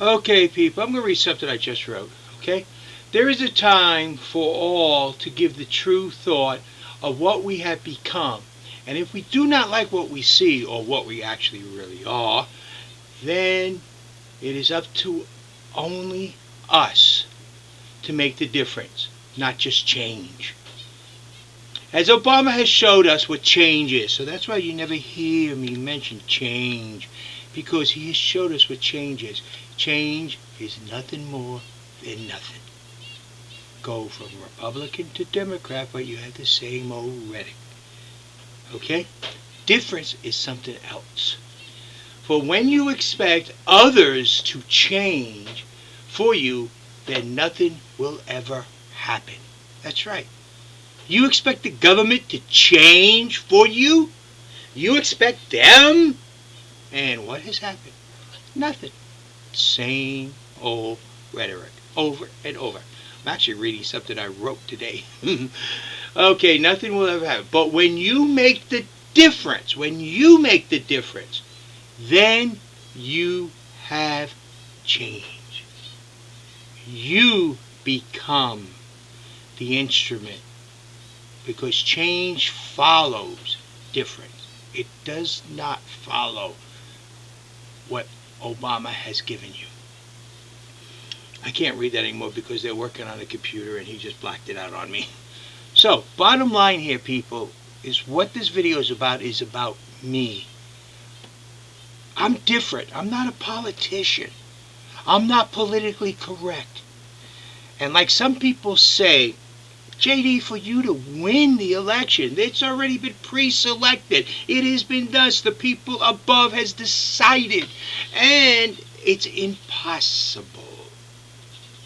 Okay, people, I'm going to read something I just wrote. Okay? There is a time for all to give the true thought of what we have become. And if we do not like what we see or what we actually really are, then it is up to only us to make the difference, not just change. As Obama has showed us what change is, so that's why you never hear me mention change, because he has showed us what change is. Change is nothing more than nothing. Go from Republican to Democrat, but you have the same old rhetoric. Okay? Difference is something else. For when you expect others to change for you, then nothing will ever happen. That's right. You expect the government to change for you? You expect them? And what has happened? Nothing. Same old rhetoric. Over and over. I'm actually reading something I wrote today. Okay, nothing will ever happen. But when you make the difference, then you have change. You become the instrument, because change follows difference. It does not follow what Obama has given you. I can't read that anymore because they're working on a computer and he just blacked it out on me. So, bottom line here, people, is what this video is about me. I'm different. I'm not a politician. I'm not politically correct. And like some people say, JD, for you to win the election, it's already been pre-selected. It has been done. The people above has decided. And it's impossible.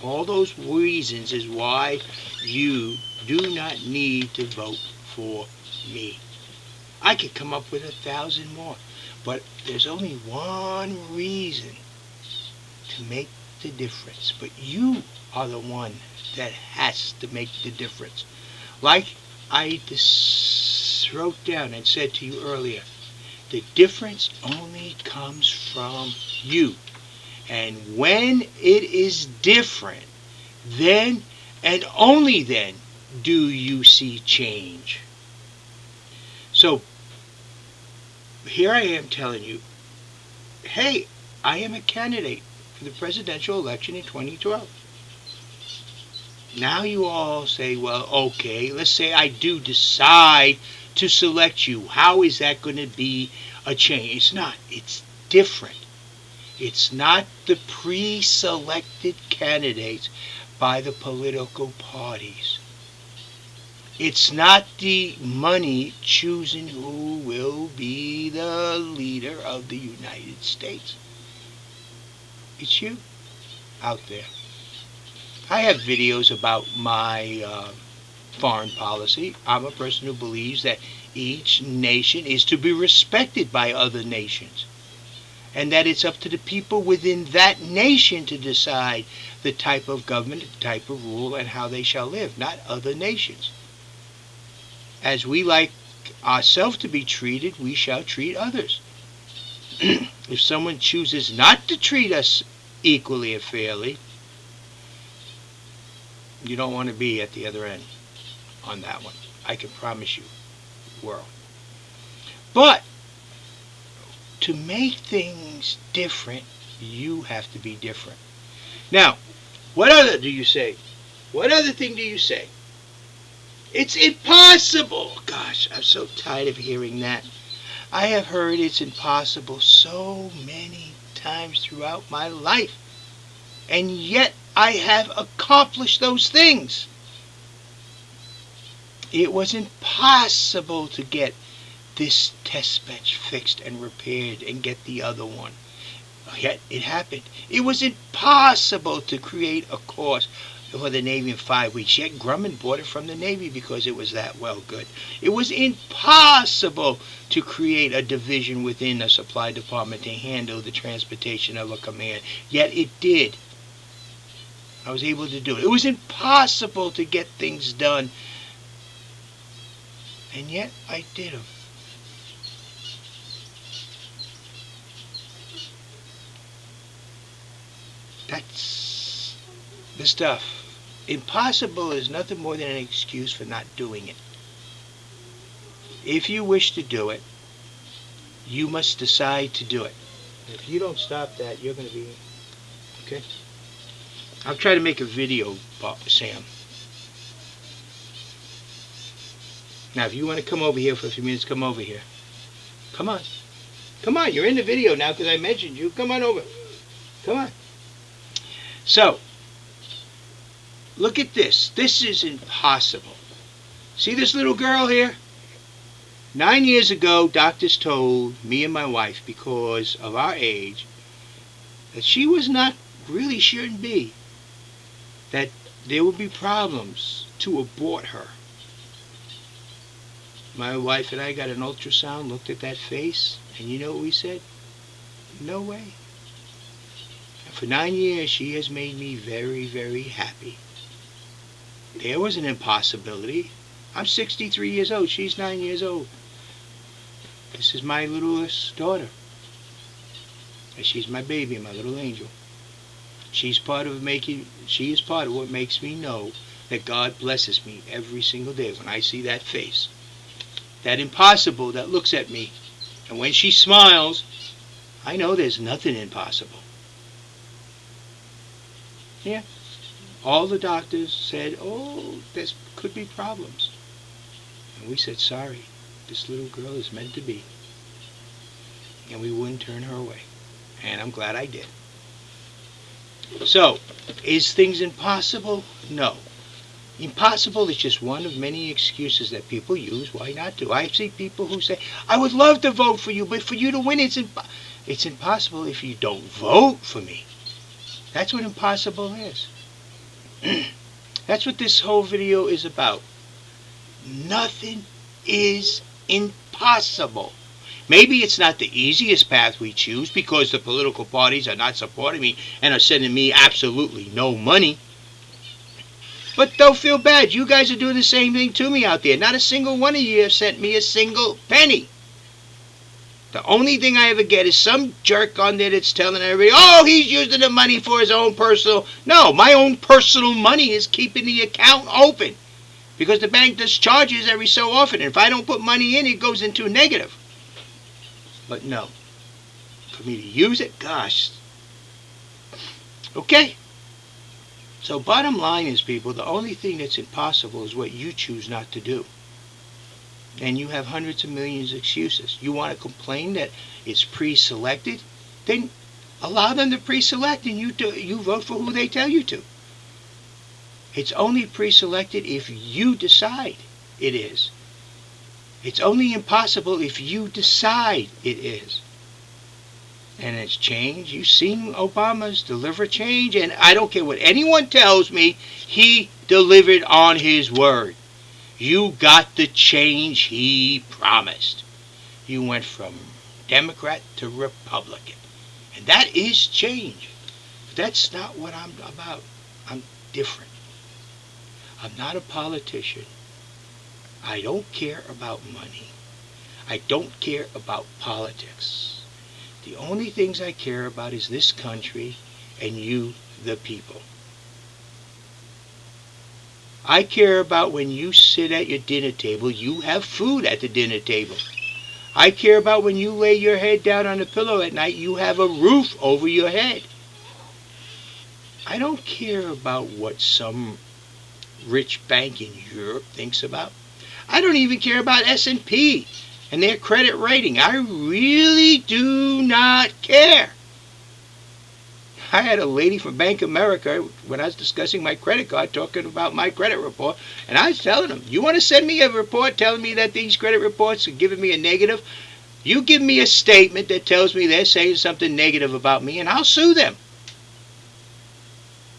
All those reasons is why you do not need to vote for me. I could come up with 1,000 more. But there's only one reason to make the difference. But you are the one that has to make the difference. Like I wrote down and said to you earlier, the difference only comes from you. And when it is different, then and only then do you see change. So here I am telling you, hey, I am a candidate for the presidential election in 2012. Now you all say, well, okay, let's say I do decide to select you. How is that going to be a change? It's not. It's different. It's not the pre-selected candidates by the political parties. It's not the money choosing who will be the leader of the United States. It's you out there. I have videos about my foreign policy. I'm a person who believes that each nation is to be respected by other nations, and that it's up to the people within that nation to decide the type of government, the type of rule, and how they shall live, not other nations. As we like ourselves to be treated, we shall treat others. If someone chooses not to treat us equally and fairly, you don't want to be at the other end on that one. I can promise you, world. But to make things different, you have to be different. Now, what other do you say? What other thing do you say? It's impossible. Gosh, I'm so tired of hearing that. I have heard it's impossible so many times throughout my life. And yet I have accomplished those things. It was impossible to get this test bench fixed and repaired and get the other one. Yet it happened. It was impossible to create a course for the Navy in 5 weeks. Yet Grumman bought it from the Navy because it was that well good. It was impossible to create a division within a supply department to handle the transportation of a command. Yet it did. I was able to do it. It was impossible to get things done. And yet I did them. That's the stuff. Impossible is nothing more than an excuse for not doing it. If you wish to do it, you must decide to do it. If you don't stop that, you're going to be... Okay? I'll try to make a video, Sam. Now, if you want to come over here for a few minutes, come over here. Come on. Come on, you're in the video now because I mentioned you. Come on over. Come on. So, look at this. This is impossible. See this little girl here? 9 years ago, doctors told me and my wife, because of our age, that she was not, really shouldn't be, that there would be problems to abort her. My wife and I got an ultrasound, looked at that face, and you know what we said? No way. And for 9 years, she has made me very, very happy. There was an impossibility. I'm 63 years old. She's 9 years old. This is my littlest daughter. And she's my baby, my little angel. She is part of what makes me know that God blesses me every single day when I see that face. That impossible that looks at me. And when she smiles, I know there's nothing impossible. Yeah. All the doctors said, oh, there could be problems. And we said, sorry, this little girl is meant to be. And we wouldn't turn her away. And I'm glad I did. So, is things impossible? No. Impossible is just one of many excuses that people use why not to. I see people who say, I would love to vote for you, but for you to win, it's impossible if you don't vote for me. That's what impossible is. That's what this whole video is about. Nothing is impossible. Maybe it's not the easiest path we choose because the political parties are not supporting me and are sending me absolutely no money. But don't feel bad. You guys are doing the same thing to me out there. Not a single one of you have sent me a single penny. The only thing I ever get is some jerk on there that's telling everybody, oh, he's using the money for his own personal... No, my own personal money is keeping the account open. Because the bank does charges every so often. And if I don't put money in, it goes into negative. But no. For me to use it, gosh. Okay. So bottom line is, people, the only thing that's impossible is what you choose not to do. And you have hundreds of millions of excuses. You want to complain that it's pre-selected? Then allow them to pre-select and you vote for who they tell you to. It's only pre-selected if you decide it is. It's only impossible if you decide it is. And it's change. You've seen Obama's deliver change, and I don't care what anyone tells me, he delivered on his word. You got the change he promised. You went from Democrat to Republican. And that is change. But that's not what I'm about. I'm different. I'm not a politician. I don't care about money. I don't care about politics. The only things I care about is this country and you, the people. I care about when you sit at your dinner table, you have food at the dinner table. I care about when you lay your head down on the pillow at night, you have a roof over your head. I don't care about what some rich bank in Europe thinks about. I don't even care about S&P and their credit rating. I really do not care. I had a lady from Bank of America, when I was discussing my credit card, talking about my credit report, and I was telling them, you want to send me a report telling me that these credit reports are giving me a negative? You give me a statement that tells me they're saying something negative about me, and I'll sue them.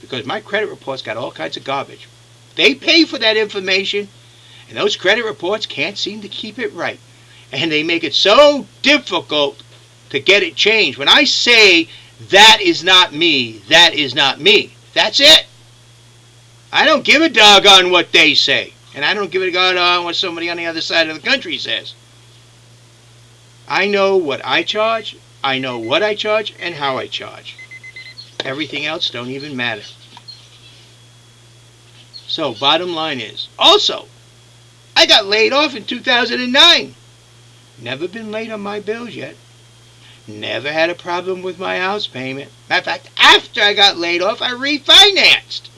Because my credit report's got all kinds of garbage. They pay for that information, and those credit reports can't seem to keep it right. And they make it so difficult to get it changed. When I say, that is not me, that is not me, that's it. I don't give a doggone what they say. And I don't give a doggone what somebody on the other side of the country says. I know what I charge, I know what I charge, and how I charge. Everything else don't even matter. So, bottom line is, also, I got laid off in 2009. Never been late on my bills yet. Never had a problem with my house payment. Matter of fact, after I got laid off, I refinanced.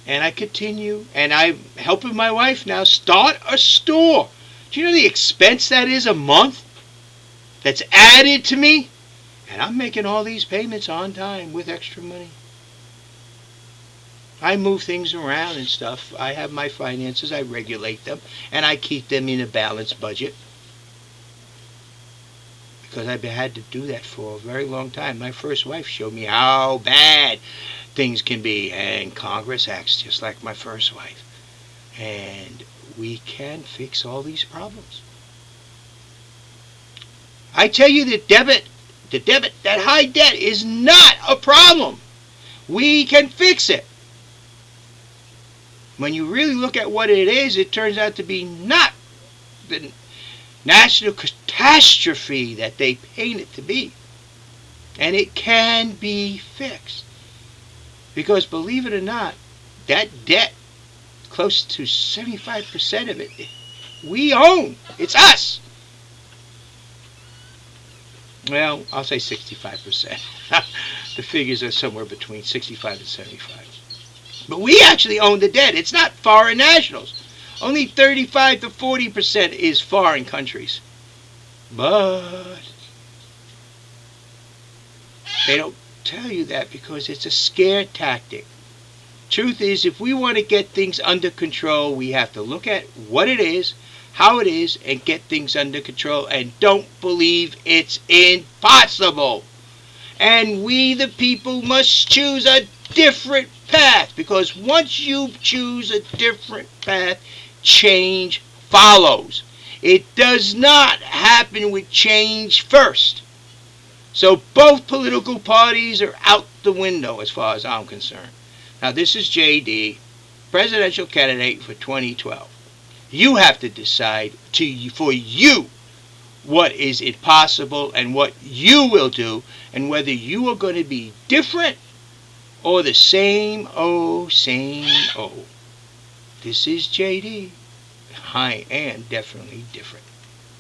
And I continue, and I'm helping my wife now start a store. Do you know the expense that is a month? That's added to me? And I'm making all these payments on time with extra money. I move things around and stuff. I have my finances, I regulate them, and I keep them in a balanced budget. Because I've had to do that for a very long time. My first wife showed me how bad things can be, and Congress acts just like my first wife. And we can fix all these problems. I tell you that that high debt is not a problem. We can fix it. When you really look at what it is, it turns out to be not the national catastrophe that they paint it to be. And it can be fixed. Because believe it or not, that debt, close to 75% of it, we own. It's us. Well, I'll say 65%. The figures are somewhere between 65 and 75. But we actually own the debt. It's not foreign nationals. Only 35 to 40% is foreign countries. But they don't tell you that because it's a scare tactic. Truth is, if we want to get things under control, we have to look at what it is, how it is, and get things under control. And don't believe it's impossible. And we, the people, must choose a different path. Because once you choose a different path, change follows. It does not happen with change first. So both political parties are out the window as far as I'm concerned. Now this is JD, presidential candidate for 2012. You have to decide for you what is impossible and what you will do, and whether you are going to be different or the same old, same old. This is JD. I am definitely different.